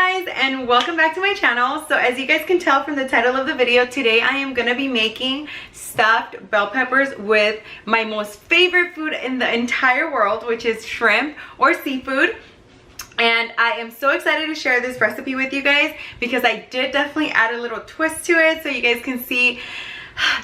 guys, and welcome back to my channel. So as you guys can tell from the title of the video, today I am gonna be making stuffed bell peppers with my most favorite food in the entire world, which is shrimp or seafood. And I am so excited to share this recipe with you guys because I did definitely add a little twist to it so you guys can see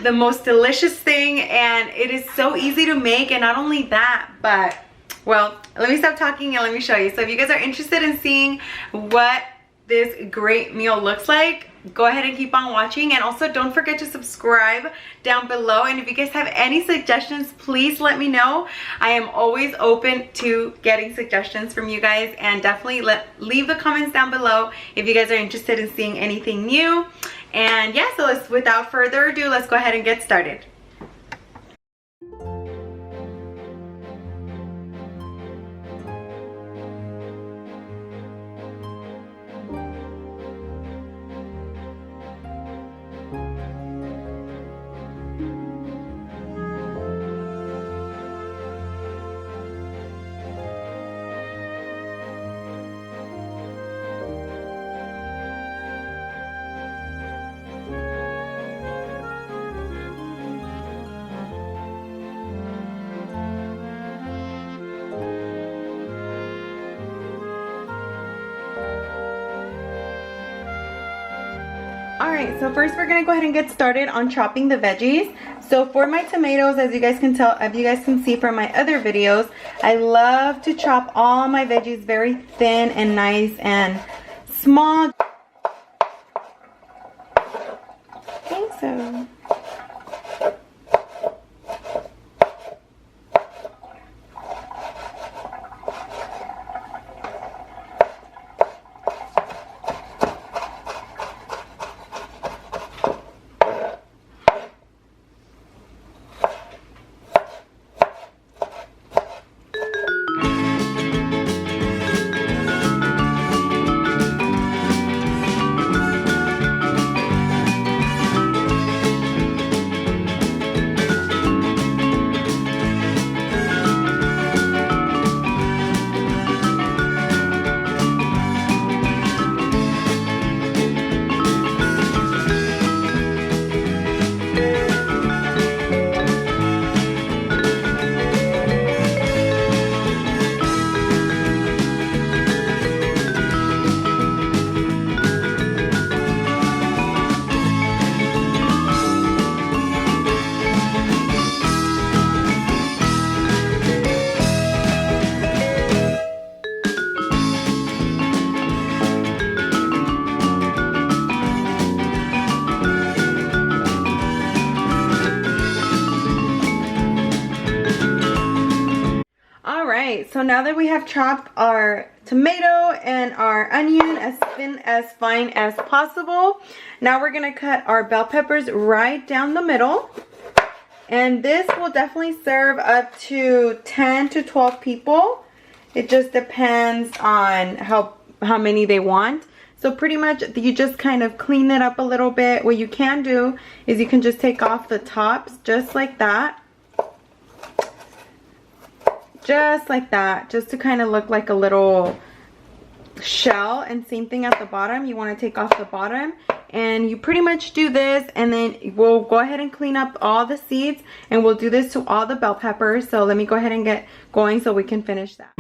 the most delicious thing, and it is so easy to make. And not only that, but well, let me stop talking and let me show you. So if you guys are interested in seeing what this great meal looks like, go ahead and keep on watching. And also don't forget to subscribe down below. And if you guys have any suggestions, please let me know. I am always open to getting suggestions from you guys, and definitely leave the comments down below if you guys are interested in seeing anything new. And yeah, so without further ado, let's go ahead and get started. Alright, so first we're gonna go ahead and get started on chopping the veggies. So for my tomatoes, as you guys can tell, if you guys can see from my other videos, I love to chop all my veggies very thin and nice and small. I think so. So now that we have chopped our tomato and our onion as thin as fine as possible, now we're gonna cut our bell peppers right down the middle. And this will definitely serve up to 10 to 12 people. It just depends on how many they want. So pretty much you just kind of clean it up a little bit. What you can do is you can just take off the tops just like that. Just like that, just to kind of look like a little shell. And same thing at the bottom, you want to take off the bottom, and you pretty much do this, and then we'll go ahead and clean up all the seeds, and we'll do this to all the bell peppers. So let me go ahead and get going so we can finish that.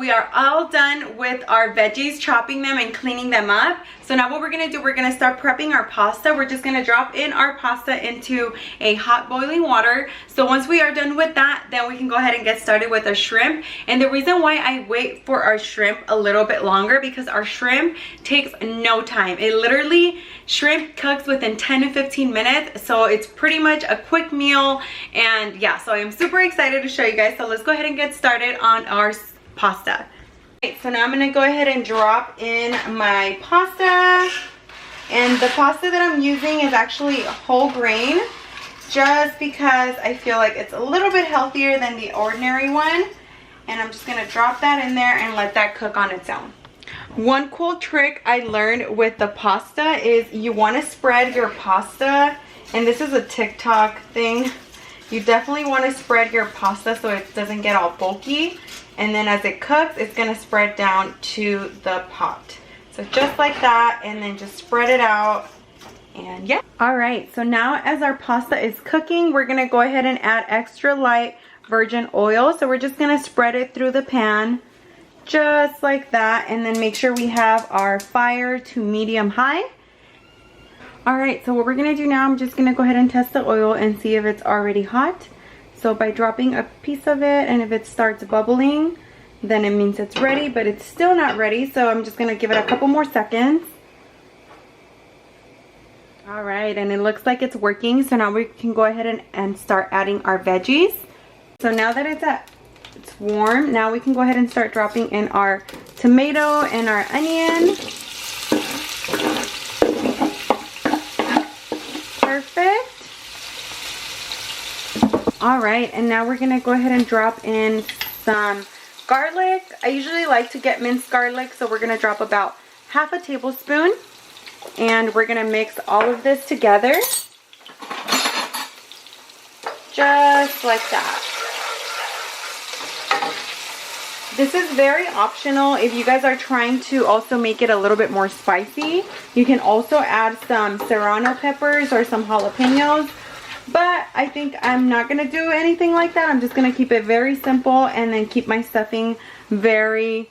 we are all done with our veggies, chopping them and cleaning them up. So now what we're gonna do, we're gonna start prepping our pasta. We're just gonna drop in our pasta into a hot boiling water. So once we are done with that, then we can go ahead and get started with our shrimp. And the reason why I wait for our shrimp a little bit longer, because our shrimp takes no time. It literally, shrimp cooks within 10 to 15 minutes. So it's pretty much a quick meal. And yeah, so I'm super excited to show you guys. So let's go ahead and get started on our pasta. Okay, so now I'm gonna go ahead and drop in my pasta. And the pasta that I'm using is actually whole grain, just because I feel like it's a little bit healthier than the ordinary one. And I'm just gonna drop that in there and let that cook on its own. One cool trick I learned with the pasta is you want to spread your pasta, and this is a TikTok thing. You definitely want to spread your pasta so it doesn't get all bulky, and then as it cooks, it's going to spread down to the pot. So just like that, and then just spread it out, and yeah. Alright, so now as our pasta is cooking, we're going to go ahead and add extra light virgin oil. So we're just going to spread it through the pan. Just like that, and then make sure we have our fire to medium high. Alright, so what we're going to do now, I'm just going to go ahead and test the oil and see if it's already hot. So by dropping a piece of it, and if it starts bubbling, then it means it's ready, but it's still not ready. So I'm just going to give it a couple more seconds. Alright, and it looks like it's working. So now we can go ahead and start adding our veggies. So now that it's warm, now we can go ahead and start dropping in our tomato and our onion. Perfect. All right, and now we're gonna go ahead and drop in some garlic. I usually like to get minced garlic, so we're gonna drop about half a tablespoon, and we're gonna mix all of this together, just like that. This is very optional. If you guys are trying to also make it a little bit more spicy, you can also add some serrano peppers or some jalapenos. But I think I'm not going to do anything like that. I'm just going to keep it very simple and then keep my stuffing very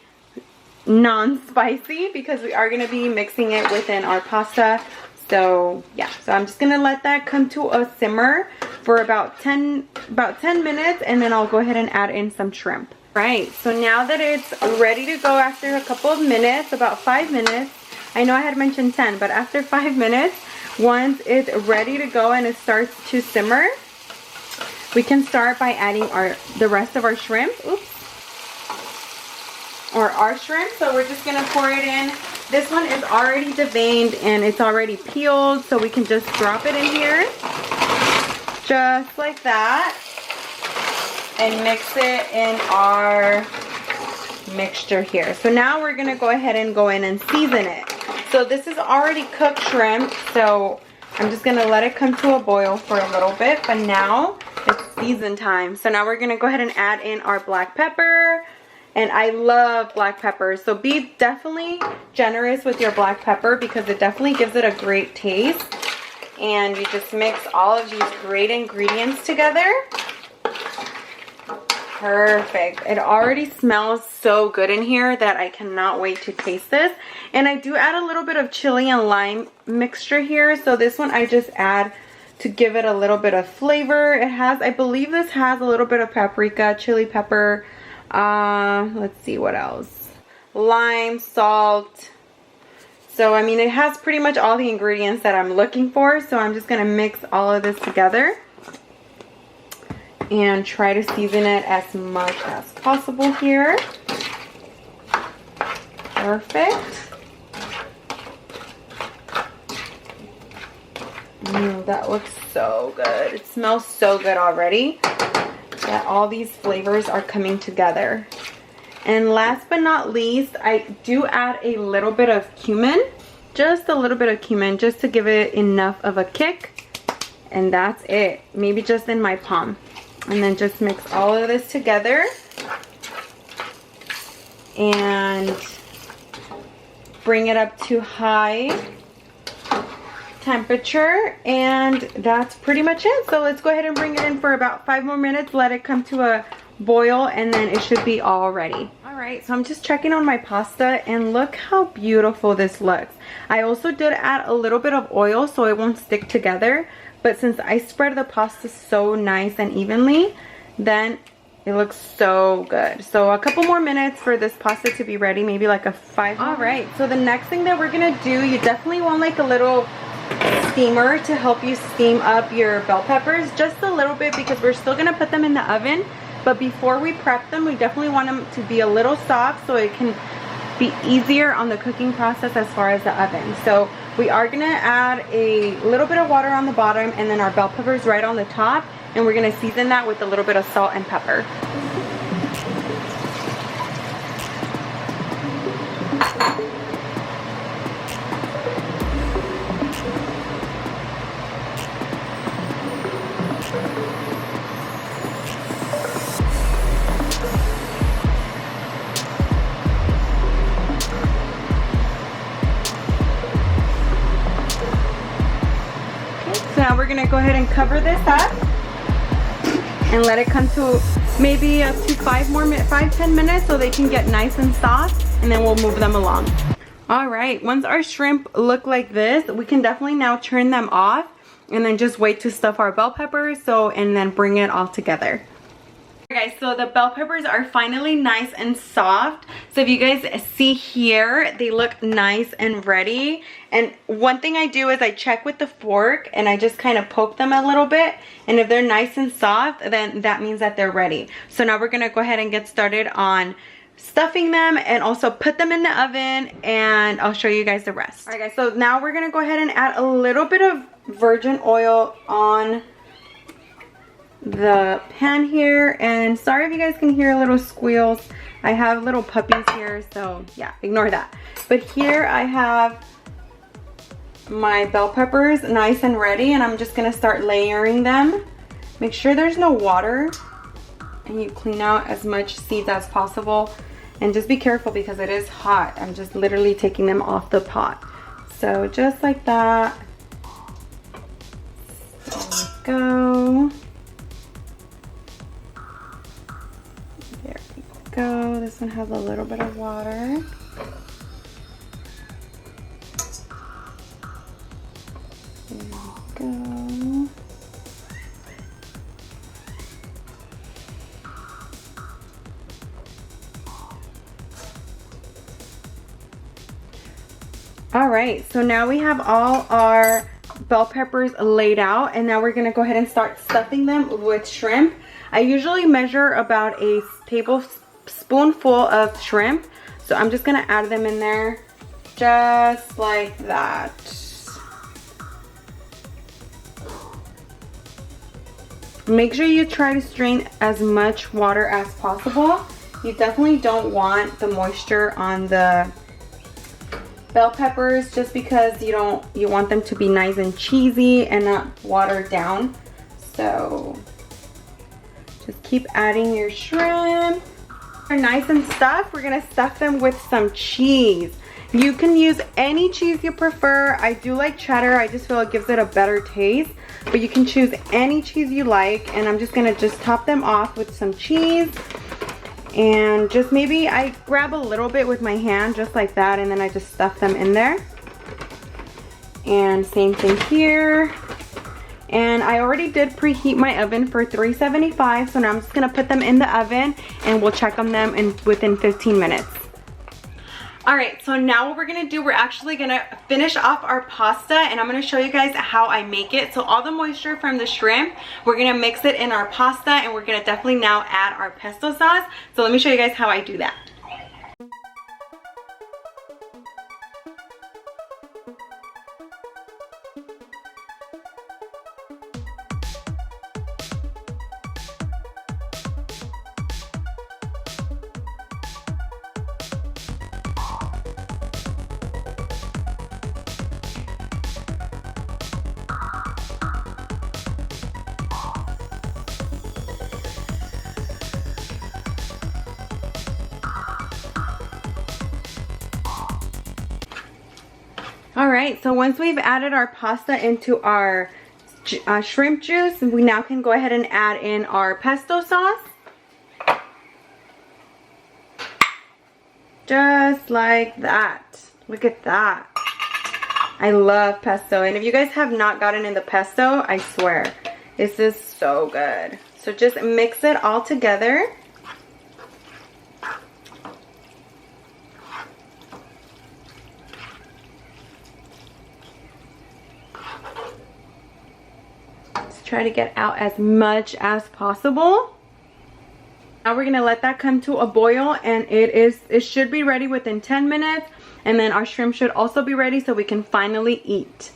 non-spicy, because we are going to be mixing it within our pasta. So yeah, so I'm just going to let that come to a simmer for about 10 minutes, and then I'll go ahead and add in some shrimp. Right, so now that it's ready to go after a couple of minutes, about 5 minutes, I know I had mentioned 10, but after 5 minutes, once it's ready to go and it starts to simmer, we can start by adding the rest of our shrimp. Oops. Or our shrimp. So we're just going to pour it in. This one is already deveined and it's already peeled, so we can just drop it in here. Just like that. And mix it in our mixture here. So now we're going to go ahead and go in and season it. So this is already cooked shrimp, so I'm just going to let it come to a boil for a little bit. But now it's season time. So now we're going to go ahead and add in our black pepper. And I love black pepper, so be definitely generous with your black pepper, because it definitely gives it a great taste. And you just mix all of these great ingredients together. Perfect. It already smells so good in here that I cannot wait to taste this. And I do add a little bit of chili and lime mixture here. So this one I just add to give it a little bit of flavor. It has, I believe this has a little bit of paprika, chili pepper. Let's see what else. Lime, salt. So I mean, it has pretty much all the ingredients that I'm looking for. So I'm just going to mix all of this together and try to season it as much as possible here. Perfect. That looks so good. It smells so good already. That all these flavors are coming together. And last but not least, I do add a little bit of cumin. Just a little bit of cumin, just to give it enough of a kick. And that's it. Maybe just in my palm. And then just mix all of this together. And bring it up to high temperature, and that's pretty much it. So let's go ahead and bring it in for about 5 more minutes, let it come to a boil, and then it should be all ready. All right, so I'm just checking on my pasta and look how beautiful this looks. I also did add a little bit of oil so it won't stick together, but since I spread the pasta so nice and evenly, then it looks so good. So a couple more minutes for this pasta to be ready, maybe like a 5. All right, so the next thing that we're gonna do, you definitely want like a little steamer to help you steam up your bell peppers, just a little bit, because we're still gonna put them in the oven. But before we prep them, we definitely want them to be a little soft so it can be easier on the cooking process as far as the oven. So we are gonna add a little bit of water on the bottom and then our bell peppers right on the top, and we're gonna season that with a little bit of salt and pepper. So now we're gonna go ahead and cover this up and let it come to maybe up to 5-10 minutes so they can get nice and soft, and then we'll move them along. All right, once our shrimp look like this, we can definitely now turn them off and then just wait to stuff our bell peppers, and then bring it all together. Guys, so the bell peppers are finally nice and soft. So if you guys see here, they look nice and ready. And one thing I do is I check with the fork and I just kind of poke them a little bit, and if they're nice and soft, then that means that they're ready. So now we're gonna go ahead and get started on stuffing them and also put them in the oven, and I'll show you guys the rest. All right guys, so now we're gonna go ahead and add a little bit of virgin oil on the pan here, and sorry if you guys can hear little squeals. I have little puppies here, so yeah, ignore that. But here I have my bell peppers nice and ready, and I'm just gonna start layering them. Make sure there's no water, and you clean out as much seeds as possible, and just be careful because it is hot. I'm just literally taking them off the pot. So just like that. There we go. There we go. This one has a little bit of water. There we go. All right, so now we have all our bell peppers laid out, and now we're gonna go ahead and start stuffing them with shrimp. I usually measure about a tablespoonful of shrimp, so I'm just gonna add them in there just like that. Make sure you try to strain as much water as possible. You definitely don't want the moisture on the bell peppers, just because you want them to be nice and cheesy and not watered down. So just keep adding your shrimp. They're nice and stuffed. We're gonna stuff them with some cheese. You can use any cheese you prefer. I do like cheddar. I just feel it gives it a better taste, but you can choose any cheese you like, and I'm just gonna top them off with some cheese. And just maybe I grab a little bit with my hand just like that, and then I just stuff them in there. And same thing here. And I already did preheat my oven for 375, so now I'm just gonna put them in the oven and we'll check on them within 15 minutes. All right, so now what we're gonna do, we're actually gonna finish off our pasta, and I'm gonna show you guys how I make it. So all the moisture from the shrimp, we're gonna mix it in our pasta, and we're gonna definitely now add our pesto sauce. So let me show you guys how I do that. All right, so once we've added our pasta into our shrimp juice, we now can go ahead and add in our pesto sauce. Just like that. Look at that. I love pesto. And if you guys have not gotten in the pesto, I swear, this is so good. So just mix it all together. Let's try to get out as much as possible. Now we're gonna let that come to a boil, and it should be ready within 10 minutes, and then our shrimp should also be ready so we can finally eat.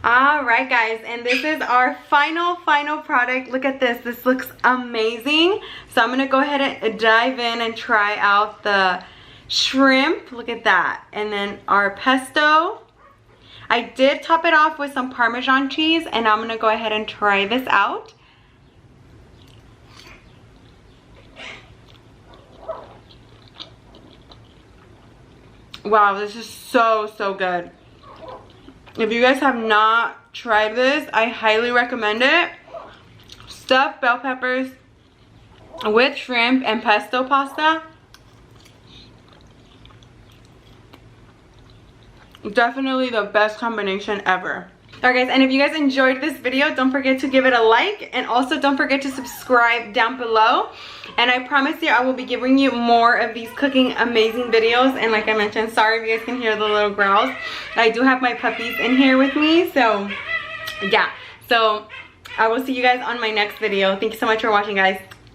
Alright guys, and this is our final product. Look at this. This looks amazing. So I'm gonna go ahead and dive in and try out the shrimp. Look at that. And then our pesto. I did top it off with some Parmesan cheese, and I'm gonna go ahead and try this out. Wow, this is so good. If you guys have not tried this, I highly recommend it. Stuffed bell peppers with shrimp and pesto pasta. Definitely the best combination ever. Alright guys, and if you guys enjoyed this video, don't forget to give it a like, and also don't forget to subscribe down below. And I promise you I will be giving you more of these cooking amazing videos. And like I mentioned, sorry if you guys can hear the little growls. I do have my puppies in here with me, so yeah. So I will see you guys on my next video. Thank you so much for watching, guys.